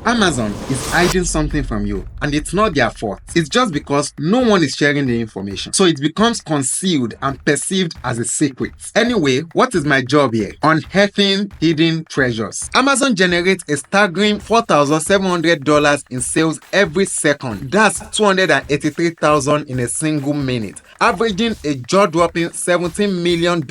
Amazon is hiding something from you, and it's not their fault. It's just because no one is sharing the information. So it becomes concealed and perceived as a secret. Anyway, what is my job here? Unearthing hidden treasures. Amazon generates a staggering $4,700 in sales every second. That's $283,000 in a single minute, averaging a jaw-dropping $17 million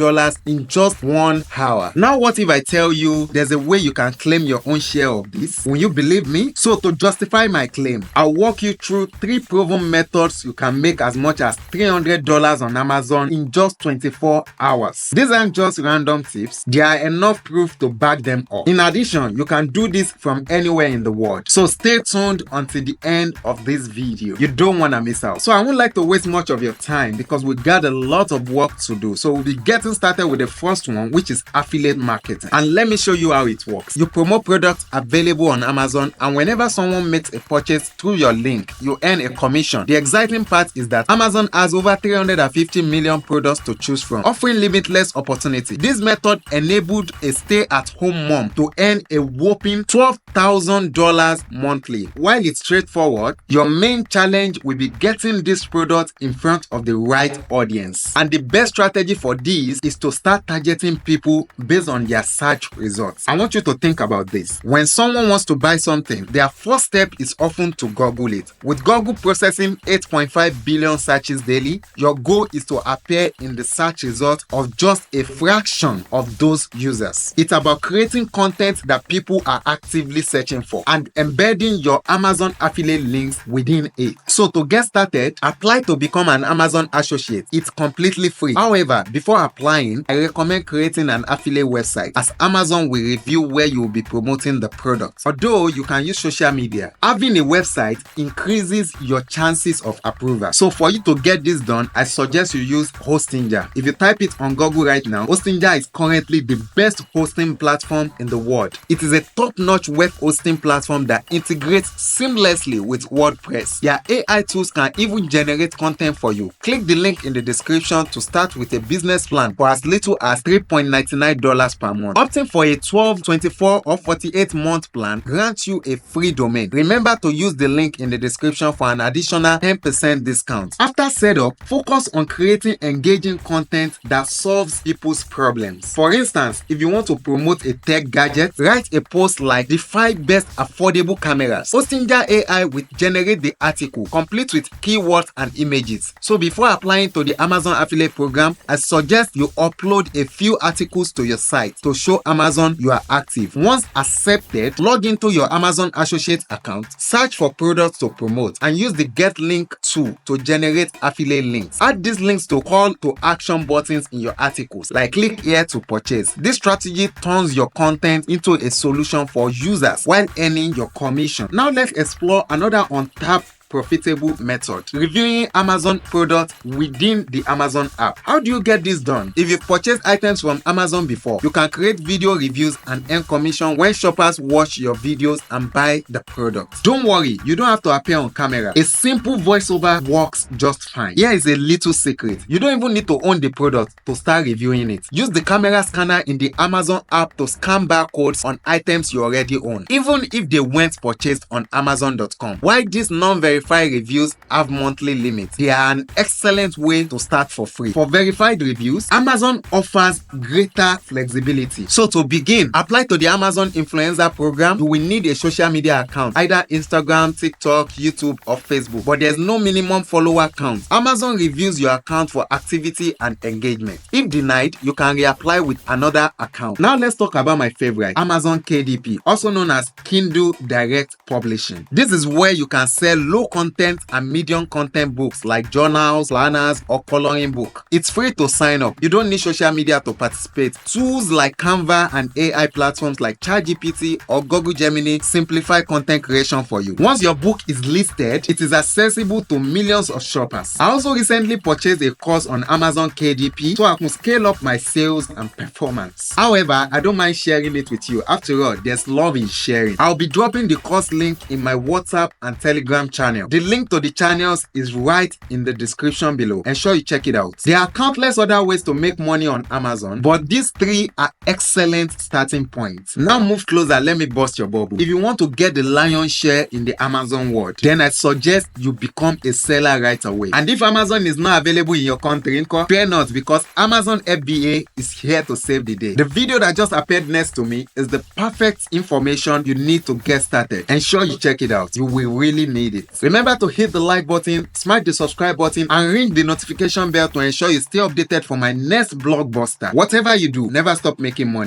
in just 1 hour. Now what if I tell you there's a way you can claim your own share of this? Will you believe me? So to justify my claim, I'll walk you through 3 proven methods you can make as much as $300 on Amazon in just 24 hours. These aren't just random tips, there are enough proof to back them up. In addition, you can do this from anywhere in the world. So stay tuned until the end of this video. You don't want to miss out. So I won't like to waste much of your time because we got a lot of work to do. So we'll be getting started with the first one, which is affiliate marketing. And let me show you how it works. You promote products available on Amazon, and whenever someone makes a purchase through your link, you earn a commission. The exciting part is that Amazon has over 350 million products to choose from, offering limitless opportunity. This method enabled a stay-at-home mom to earn a whopping $12,000 monthly. While it's straightforward, your main challenge will be getting this product in front of the right audience. And the best strategy for this is to start targeting people based on their search results. I want you to think about this. When someone wants to buy something, their first step is often to Google it. With Google processing 8.5 billion searches daily, your goal is to appear in the search results of just a fraction of those users. It's about creating content that people are actively searching for and embedding your Amazon affiliate links within it. So to get started, apply to become an Amazon associate. It's completely free. However, before applying, I recommend creating an affiliate website, as Amazon will review where you will be promoting the product. Although you can use social media, having a website increases your chances of approval. So for you to get this done, I suggest you use Hostinger. If you type it on Google right now, Hostinger is currently the best hosting platform in the world. It is a top-notch web hosting platform that integrates seamlessly with WordPress. Their AI tools can even generate content for you. Click the link in the description to start with a business plan for as little as $3.99 per month. Opting for a 12, 24, or 48-month plan grants you a free domain. Remember to use the link in the description for an additional 10% discount. After setup, focus on creating engaging content that solves people's problems. For instance, if you want to promote a tech gadget, write a post like the 5 best affordable cameras. Hostinger AI will generate the article, complete with keywords and images. So before applying to the Amazon affiliate program, I suggest you upload a few articles to your site to show Amazon you are active. Once accepted, log into your Amazon associate account, search for products to promote, and use the get link tool to generate affiliate links. Add these links to call to action buttons in your articles, like click here to purchase. This strategy turns your content into a solution for users while earning your commission. Now let's explore another untapped profitable method: reviewing Amazon products within the Amazon app. How do you get this done? If you've purchased items from Amazon before, you can create video reviews and earn commission when shoppers watch your videos and buy the product. Don't worry, you don't have to appear on camera. A simple voiceover works just fine. Here is a little secret: you don't even need to own the product to start reviewing it. Use the camera scanner in the Amazon app to scan barcodes on items you already own, even if they weren't purchased on Amazon.com. Why these non-verified reviews have monthly limits? They are an excellent way to start for free. For verified reviews, Amazon offers greater flexibility. So to begin, apply to the Amazon Influencer program. You will need a social media account, either Instagram, TikTok, YouTube, or Facebook. But there's no minimum follower count. Amazon reviews your account for activity and engagement. If denied, you can reapply with another account. Now let's talk about my favorite, Amazon KDP, also known as Kindle Direct Publishing. This is where you can sell low content and medium content books like journals, planners, or coloring book. It's free to sign up. You don't need social media to participate. Tools like Canva and AI platforms like ChatGPT or Google Gemini simplify content creation for you. Once your book is listed, it is accessible to millions of shoppers. I also recently purchased a course on Amazon KDP so I can scale up my sales and performance. However, I don't mind sharing it with you. After all, there's love in sharing. I'll be dropping the course link in my WhatsApp and Telegram channel. channel. The link to the channels is right in the description below. Ensure you check it out. There are countless other ways to make money on Amazon, but these 3 are excellent starting points. Now move closer, let me bust your bubble. If you want to get the lion's share in the Amazon world, then I suggest you become a seller right away. And if Amazon is not available in your country, fear not, because Amazon FBA is here to save the day. The video that just appeared next to me is the perfect information you need to get started. Ensure you check it out. You will really need it. Remember to hit the like button, smash the subscribe button, and ring the notification bell to ensure you stay updated for my next blockbuster. Whatever you do, never stop making money.